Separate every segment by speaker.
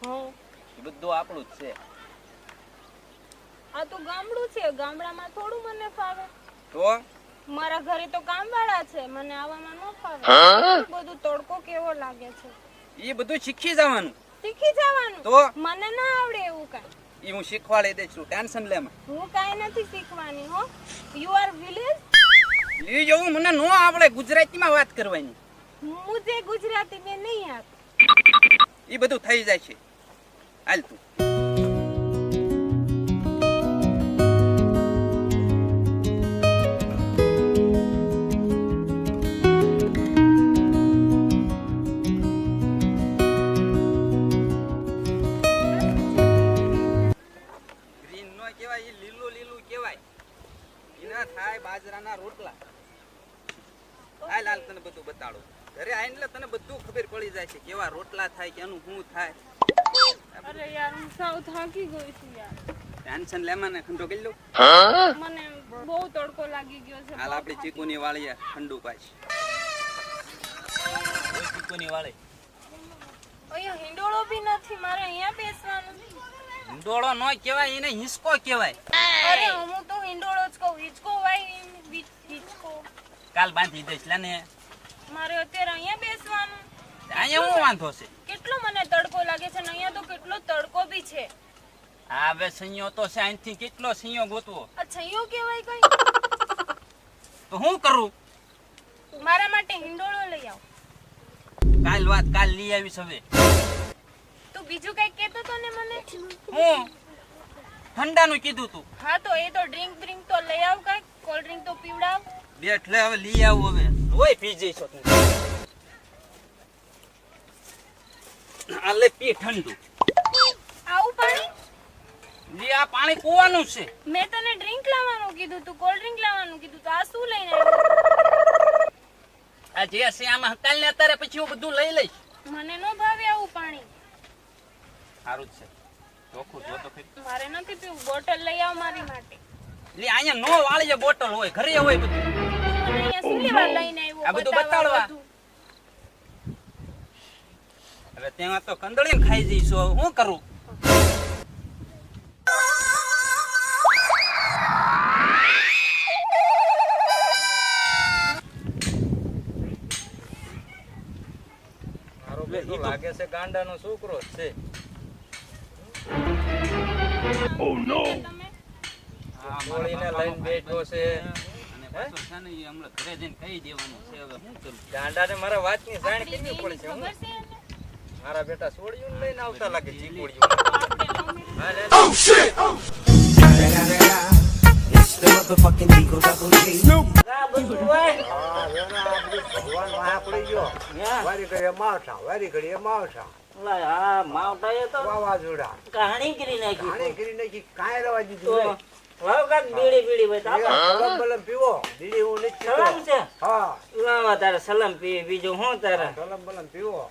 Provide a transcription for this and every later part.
Speaker 1: હા
Speaker 2: બધું આપણું જ છે.
Speaker 1: આ તો ગામડું છે, ગામડામાં થોડું મને ફાવે.
Speaker 2: તો
Speaker 1: મારા ઘરે તો કામવાળા છે, મને આવવામાં ન ફાવે. બધું તડકો કેવો લાગે છે.
Speaker 2: એ બધું શીખી જવાનું.
Speaker 1: શીખી જવાનું?
Speaker 2: તો
Speaker 1: મને ના આવડે એવું કાંઈ.
Speaker 2: એ હું શીખવાડી દઈશ, ટેન્શન લે માં.
Speaker 1: હું કાંઈ નથી શીખવાની હો. You are village.
Speaker 2: લી જવું મને નો આવડે, ગુજરાતીમાં વાત કરવાની.
Speaker 1: મુજે ગુજરાતી में नहीं आती.
Speaker 2: એ બધું થઈ જાય છે. હાલ તું. ગ્રીન નો કહેવાય, એ લીલું લીલું કહેવાય. એના થાય બાજરાના રોટલા. હાલ હાલ તને બધું બતાડું. ઘરે આવીને એટલે તને બધું ખબર પડી જાય છે કેવા રોટલા થાય, કેનું શું થાય.
Speaker 1: અરે યાર હું સાવ થાકી ગઈ છું યાર.
Speaker 2: ટેન્શન લેમાં ને ઠંડો કરી લઉં.
Speaker 1: મને બહુ તડકો લાગી ગયો છે.
Speaker 2: હાલ આપણી ચીકુની વાળી ઠંડુ પાછ. ચીકુની વાળી.
Speaker 1: અહીંયા હિંડોળો બી નથી, મારે અહીંયા બેસવાનું.
Speaker 2: હિંડોળો નો કહેવાય, એને હિંચકો કહેવાય.
Speaker 1: અરે હું તો હિંડોળો જ કહું. હિંચકો વાય હિંચકો.
Speaker 2: કાલ બાંધી દઈશ લે ને.
Speaker 1: મારે અત્યારે અહીંયા બેસવાનું.
Speaker 2: અહીંયા હું વાંધો છે?
Speaker 1: કેટલો મને તડકો લાગે છે ને અહીંયા તો કેટલો તડકો બી છે.
Speaker 2: હા હવે સૈયો તો છે, અહીંથી કેટલો સૈયો ગોતવો.
Speaker 1: આ છૈયો કહેવાય કઈ?
Speaker 2: તો હું કરું?
Speaker 1: મારા માટે હિંડોળો લઈ આવ.
Speaker 2: કાલ વાત કાલ લઈ આવીશ. હવે
Speaker 1: તું બીજું કઈ કહેતો તો ને મને.
Speaker 2: હું ઠંડાનું કીધું તું.
Speaker 1: હા તો એ તો ડ્રિંક તો લઈ આવ, કઈ કોલ્ડ ડ્રિંક તો પીવડાવ.
Speaker 2: બેઠ લે હવે લઈ આવું. હવે ઓય પી જઈશ તું. આ લે પી ઠંડુ.
Speaker 1: આવું પાણી?
Speaker 2: લે આ પાણી કૂવાનું છે.
Speaker 1: મેં તને ડ્રિંક લાવવાનું કીધું, તું કોલ્ડ ડ્રિંક લાવવાનું કીધું, તો આ શું લઈને આવ્યો?
Speaker 2: આ જે છે આમાં કાલ ને અત્યારે પછી હું બધું લઈ લઈશ.
Speaker 1: મને ન ભાવે આવું પાણી.
Speaker 2: સારું જ છે. ચોખ્ખું જો તો ખરી.
Speaker 1: મારે નથી પીવું, બોટલ લઈ આવ મારી માટે.
Speaker 2: લે અહીંયા નો વાળી બોટલ હોય, ઘરે હોય બધું.
Speaker 1: મને અહીંયા શું લેવા લઈને આવ્યો?
Speaker 2: આ બધું બતાડવા. હવે ત્યાં તો કંદળીને ખાઈ જઈશું. હવે શું કરું?
Speaker 3: લાગે છે ગાંડાનો છોકરો છે.
Speaker 2: Oh no.
Speaker 3: આ ગોળીને લઈને બેઠો છે.
Speaker 2: અને પાછો છે ને એ હમણાં ઘરે જઈને કહી દેવાનું છે. હવે શું કરું?
Speaker 3: ગાંડાને મારા વાતની જાણ કેવી પડે છે.
Speaker 1: ખબર છે એને?
Speaker 3: મારા બેટા છોડ્યું લઈને આવતા લાગે ચીકુડિયું.
Speaker 4: Oh shit! It's the motherfucking Eagle Double G.
Speaker 3: ભગવાન વાહ પડી ગયો. વારી ઘડીએ માવઠા, વારી ઘડીએ માવઠા.
Speaker 5: હા માવઠા એ તો
Speaker 3: વાવાઝોડા
Speaker 5: કહાણી કરી નાખી.
Speaker 3: પાણી કરી નાખી, કાંઈ રવા દીધું નહીં.
Speaker 5: લાવ કાક બીડી ભાઈ
Speaker 3: સલમ બલમ પીવો. બીડી હું નથી પીતો.
Speaker 5: સલામ છે.
Speaker 3: હા
Speaker 5: લાવા તારે સલામ પી, બીજું હું તારે.
Speaker 3: સલમ બલમ પીવો.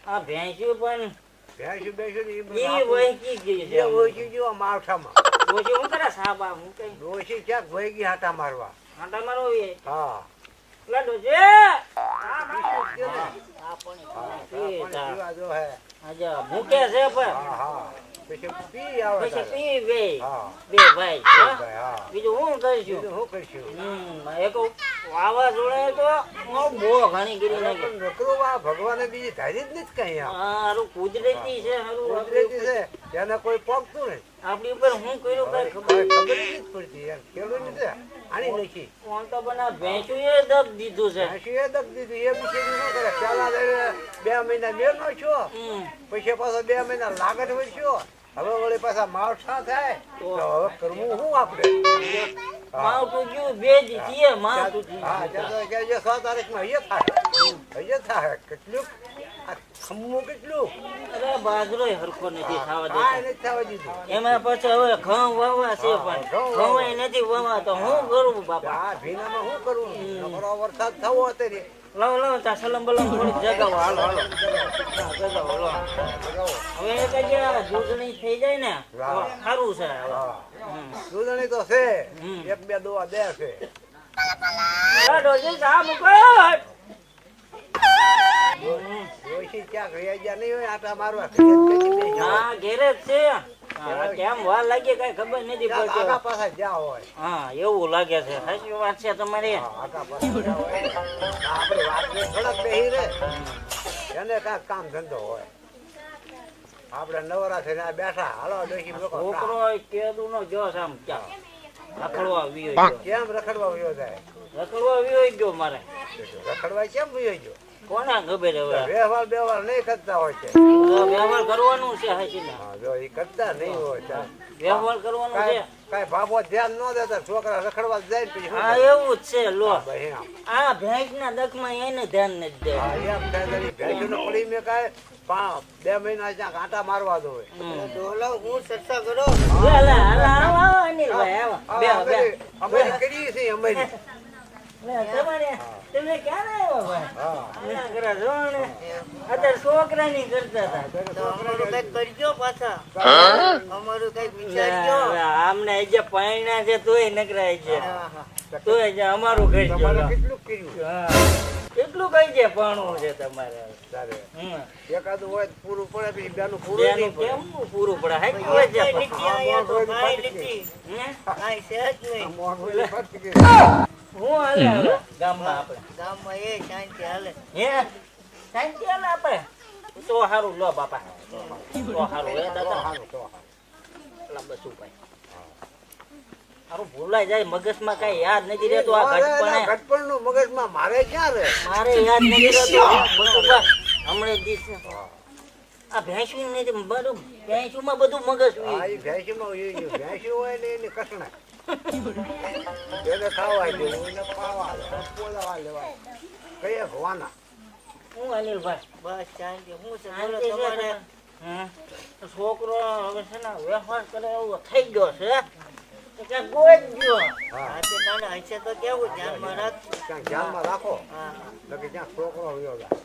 Speaker 5: આ ભેંસ્યું પણ
Speaker 3: ભેંસું બેસું
Speaker 5: ઈ વહી ગઈ છે.
Speaker 3: એ ઓછી જો માવઠામાં.
Speaker 5: ઓછી હું તારા સાબા હું કઈ
Speaker 3: ડોશી ક્યાંક વહી ગઈ હાટા મારવા.
Speaker 5: આટા મારો એ
Speaker 3: હા
Speaker 5: લાડો છે.
Speaker 3: આ
Speaker 5: આપણે
Speaker 3: પાણી પીવા જો હે.
Speaker 5: આજા ભૂકે છે પણ
Speaker 3: હા હા પછી પી આવે
Speaker 5: પછી
Speaker 3: તારે.
Speaker 5: પી બે
Speaker 3: હા
Speaker 5: બે ભાઈ હા?
Speaker 3: ભાઈ, હા
Speaker 5: બીજું હું કરીશું?
Speaker 3: બીજું શું કરશું?
Speaker 5: એક વાવાઝોડે તો બહુ ઘણી કરી નાખી.
Speaker 3: પણ નકરું આ ભગવાને બીજી ધારી જ નથી કઈ આમ.
Speaker 5: હારું કુદરતી છે. હારું
Speaker 3: કુદરતી છે તેને કોઈ પગતું નહીં.
Speaker 5: આપણી ઉપર હું કર્યું કઈ ખબર
Speaker 3: ખબર જ નથી પડતી યાર. ખેડૂત છે આની નથી.
Speaker 5: કોણ તો બના ભેંસું એ દબ દીધું છે.
Speaker 3: ભેંસું એ દબ દીધું. એ બિચારી શું કરે? પેલા 2 મહિના મેળનો છો, પછી પાછો 2 મહિના લાગત વધ્યો. હવે વળી પાછા માવઠા થાય તો હવે કરવું શું આપણે?
Speaker 5: માવઠું ગયું બે દીધી માવઠું
Speaker 3: હા ત્યાં તો કહેજો 6 તારીખમાં હૈયે થાય કેટલું આ ખમવું કેટલું.
Speaker 5: અરે બાજરો હરખો નથી થવા
Speaker 3: આ
Speaker 5: દેતો.
Speaker 3: નથી થવા દીધું.
Speaker 5: એમાં પછી હવે ઘઉં વાવા છે પણ ઘઉં નથી વાવા તો હું કરું બાપા.
Speaker 3: આ ભીનામાં શું કરવું? તમારો વરસાદ થવો અત્યારે.
Speaker 5: લાવ લાવ તા સલમ બલમ થોડી જગાવો. હાલો હાલો જગાવો લો. હવે એ કઈ દૂધણી થઈ જાય ને તો સારું છે.
Speaker 3: દૂધણી તો છે, 1-2 દોવા દે છે.
Speaker 5: ડોસી ચા મૂકો.
Speaker 3: ડોશી ડોશી ક્યાંક રહ્યા ગયા નહીં હોય આટા મારવા ઘરે જ બેસી બેસી હોય.
Speaker 5: હા ઘેરે જ છે હા, કેમ વાર લાગે કઈ ખબર નથી
Speaker 3: ક્યાંક
Speaker 5: પડતી
Speaker 3: આગા પાછા જ્યાં હોય
Speaker 5: હા એવું લાગે છે સાચી વાત છે તમારી
Speaker 3: હા, આગા પાછા જ્યાં હોય આપણે વાત ને થોડાક બેસી રહે એને કાંઈક કામ ધંધો હોય આપણે નવરા થઈને આ બેઠા હાલો ડોશી લોકો
Speaker 5: છોકરો કેદું નો જોશ આમ ક્યાં રખડવા વિયો ગયો
Speaker 3: કેમ રખડવા વયો જાય
Speaker 5: રખડવા વિયો ગયો મારે
Speaker 3: રખડવા કેમ વયો ગયો
Speaker 5: કોના ખબર હવે
Speaker 3: વ્યવહાર વ્યવહાર નહીં કરતા હોય છે
Speaker 5: વ્યવહાર કરવાનું છે હાચી ને
Speaker 3: હા, જો એ કરતા નહીં હોય તો
Speaker 5: વ્યવહાર કરવાનું છે
Speaker 3: કાંઈ બાબો ધ્યાન ન દેતા છોકરા રખડવા જાય ને પછી શું
Speaker 5: હા
Speaker 3: કરે?
Speaker 5: એવું જ છે લો
Speaker 3: ભાઈ આમ.
Speaker 5: આ ભેંસ ના દખમાં એને ધ્યાન નથી દે
Speaker 3: હા, એમ થાય તારી ભેંસોને પડી મેં કાંઈ 2 મહિના ત્યાં કાંટા મારવા દો હોય.
Speaker 5: અનિલભાઈ આવો બે
Speaker 3: હા,
Speaker 5: બે
Speaker 3: અમારી કરીએ છીએ અમારી.
Speaker 5: તમારે તમે ક્યારે આવ્યા ભાઈ
Speaker 3: હા.
Speaker 5: એના ઘરે જો ને અત્યારે છોકરાની કરતા હતા આમને જે પાયણા છે તોય નકરાય છે તોય જે અમારું ઘર છે
Speaker 3: તમારે
Speaker 5: લો.
Speaker 3: કેટલું કર્યું
Speaker 5: હા. કેટલું કઈ છે ભણવું છે તમારે
Speaker 3: તારે
Speaker 5: હમ.
Speaker 3: એકાદું હોય તો પૂરું પડે પછી બેનું પૂરું
Speaker 5: બેનું
Speaker 3: નહીં પડે.
Speaker 5: કેમ પૂરું પડે હાચી વાત છે પણ. હમ?
Speaker 3: મોહન હોય તો ફરતી ગઈ.
Speaker 5: હું હાલે હવે ગામમાં આપણે હે શાંતિ હાલે આપણે તો સારું લો બાપા તો સારું હે દાદા
Speaker 3: હારું, તો હારું.
Speaker 5: પેલા બસું ભાઈ સારું ભૂલાઈ જાય મગજમાં કઈ યાદ નથી રહેતું આ ઘટપણે
Speaker 3: ઘટપણનું મગજમાં મારે ક્યાં રહે?
Speaker 5: મારે યાદ નથી રહેતું બસુભાઈ હમણાં દિવસે આ ભેંસું નથી બધું ભેંસુમાં બધું મગજ
Speaker 3: હા, એ ભેંસીમાં ભેંસી હોય ને એની કસણા. એને ખાવા દેવું, એને પાવા દેવું, પોલાવા લેવાય. કઈએ ભવાના.
Speaker 5: હું અનિલભાઈ શાંતિ છે તમારે? હમ. છોકરો હવે છે ને વ્યવહાર કરે એવો થઈ ગયો છે તો ક્યાંક ગોઈ ગયો
Speaker 3: હા. ક્યાંક ધ્યાનમાં રાખો. નકર ક્યાંક છોકરો વયો જાય.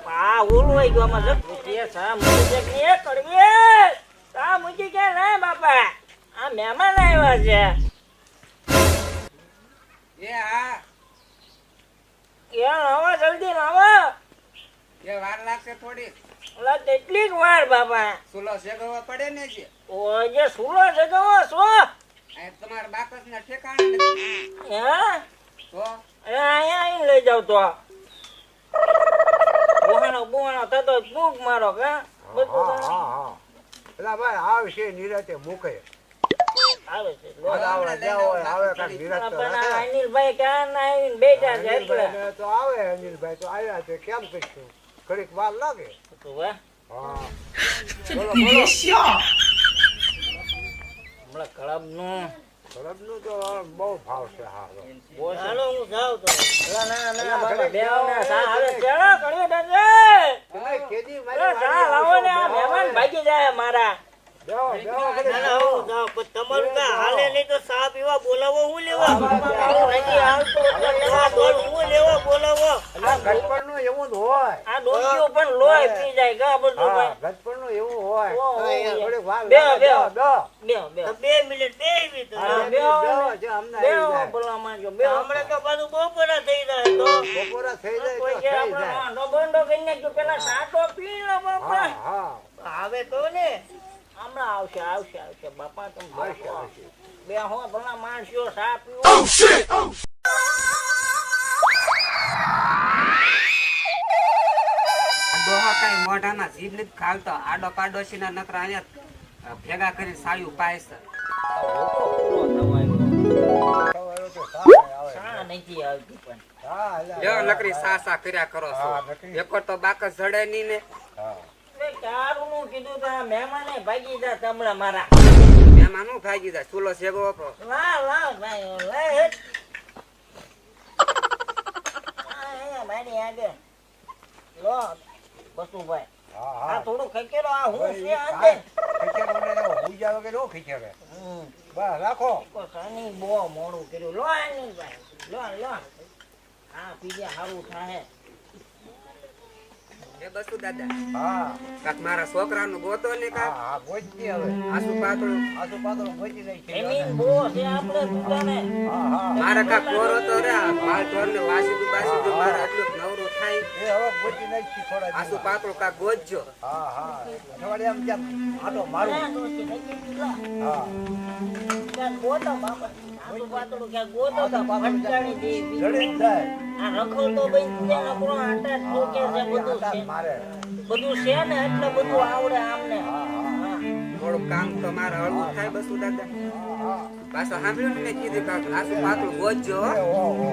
Speaker 5: આ ઓલવાઈ ગયો આમાં લખ કે સા મુજે કે કરવી સા મુજે કે ના બાપા આ મહેમાન આવ્યા છે
Speaker 2: એ હા
Speaker 5: એ આવો જલ્દી આવો
Speaker 2: એ વાર લાગશે થોડી
Speaker 5: ઓલા કેટલીક વાર બાપા
Speaker 2: સુલો શેગવવા પડે ને છે
Speaker 5: ઓ જે સુલો જગવો છો
Speaker 2: આ તમારા બાકસ ના ઠેકાણે નથી
Speaker 5: હે
Speaker 2: તો
Speaker 5: એ અહીંયા આવીને લઈ જાવ તો બોહાણો થતો ફૂંક મારો કા બધું
Speaker 3: હા, હા, હા. પેલા ભાઈ આવશે નિરાતે મૂકે.
Speaker 5: આવે છે
Speaker 3: આવડા જ્યાં હોય આવે કાંઈક નિરાંત તો
Speaker 5: પણ
Speaker 3: રાખે.
Speaker 5: આ અનિલભાઈ ક્યાં ના આવીને બેઠા છે એટલે
Speaker 3: અનિલભાઈને તો આવે અનિલભાઈ તો આવ્યા છે કેમ કહીશું ઘડીક વાર લાગે.
Speaker 5: તો વાહ
Speaker 3: હા.
Speaker 5: હમણાં કળબનું
Speaker 3: બળદનું તો બહુ ભાવ છે. હા, તમે કેદી મારી વાડી
Speaker 5: ભાગી જાય મારા
Speaker 3: બેહો, બેહો, ઘડીક બેહો. આ ગટપણનું એવું જ હોય.
Speaker 5: આ ડોસીઓ પણ લોહી પી જાય ગા બધું
Speaker 3: હા,
Speaker 5: ભાઈ.
Speaker 3: ગટપણનું એવું હોય. ઘડીક વાર
Speaker 5: બેહો,
Speaker 3: લાગે.
Speaker 5: બેહો.
Speaker 3: બેહો,
Speaker 5: બેહો, બેહો.
Speaker 3: હા,
Speaker 5: બેહો.
Speaker 3: બેહો, જે અમને આવી
Speaker 5: બેહો,
Speaker 3: જાય.
Speaker 5: ભલા માણસો, બેહો.
Speaker 3: બપોરા થઈ જાય
Speaker 5: કોઈ
Speaker 3: તો
Speaker 5: કે
Speaker 3: થઈ
Speaker 5: આપણે
Speaker 3: જાય.
Speaker 5: વાંધો બંધો કરી નાખ્યો. પેલા સાટો પી લો બાપા.
Speaker 3: હા, હા.
Speaker 5: હમણાં આવશે આવશે આવશે બાપા તમે
Speaker 3: આવશે,
Speaker 5: બેહો.
Speaker 3: આવશે.
Speaker 5: બેહો ભલા માણસો સા પીવો.
Speaker 2: ડોહા કઈ મોઢાના જીભ નથી ખાલતો આડો પાડોશી ના નકરા અહીંયા ભેગા કરીને સાયું પાય છે
Speaker 3: સવારે તો સારું આવે.
Speaker 5: શા નથી આવતી પણ
Speaker 3: હા, એટલે
Speaker 2: જો નકરી સા કર્યા કરો છો
Speaker 3: હા, નકરી.
Speaker 2: એક તો બાકસ જડે નહીં ને
Speaker 3: હા.
Speaker 5: મેં તારું કીધું તો આ મહેમાને ભાગી જા તમડા મારા
Speaker 2: એમાં નું ભાગી જાય ચૂલો શેગો વાપરો
Speaker 5: લાવ ભાઈ લાવ હેટ. આ મારી આગળ લો બસુભાઈ
Speaker 3: હા,
Speaker 5: આ
Speaker 3: હા.
Speaker 5: થોડું ખકેલો આ હું
Speaker 3: હવે
Speaker 5: છે
Speaker 3: ઈ
Speaker 5: આંધે.
Speaker 3: ખીચડોને તો હુઈ જાવ કે નો ખીચડે. બસ રાખો.
Speaker 5: કોઈ સાની બહુ મોડું કર્યું લો આની ભાઈ લો લો હા પીજે સારું થાય
Speaker 2: એ બસુ દાદા
Speaker 3: હા,
Speaker 2: કાક મારા છોકરાનું ગોતો ને
Speaker 3: હા,
Speaker 2: કાક
Speaker 3: હા, ગોચી હવે.
Speaker 2: આસુ પાતળું
Speaker 3: આસુ પાતળું ગોચી નાખી.
Speaker 5: જમીન બહુ છે આપણે દુકાને
Speaker 3: હા, હા.
Speaker 2: મારે કાક કોરો તો રે માલ ઢોર ને વાસી બાસી મારે એટલું જ નવરું થાય થાય
Speaker 3: એ હવે ગોતી નાખી થોડા
Speaker 2: આસુ
Speaker 3: દિવસ.
Speaker 2: પાતળું કાંક ગોતજો
Speaker 3: હા હા અઠવાડિયામાં ક્યાંક આટો મારું
Speaker 5: ના, ડોશી, નક્કી લો.
Speaker 3: હા
Speaker 5: ક્યાંક ગોતો બાપા. આટલું પાતળું ક્યાંક ગોતો તો ફટકારી દે
Speaker 3: જડી
Speaker 5: બીજું.
Speaker 3: જ જાય
Speaker 5: આ રખડતો બની જાય નકરો આટા જ ઠોકે છે બધું
Speaker 3: આટા
Speaker 5: છે.
Speaker 3: જ મારે
Speaker 5: બધું છે ને એટલે બધું આવડે આમને.
Speaker 3: હા હા
Speaker 5: હા.
Speaker 2: થોડુંક કામ તો મારે હળવું થાય બસુ દાદા
Speaker 3: હા
Speaker 2: પાછો સાંભળ્યું ને મેં કીધું કાંક આસુ પાતળું ગોતજો હો.
Speaker 3: એ, ઓ, ઓ.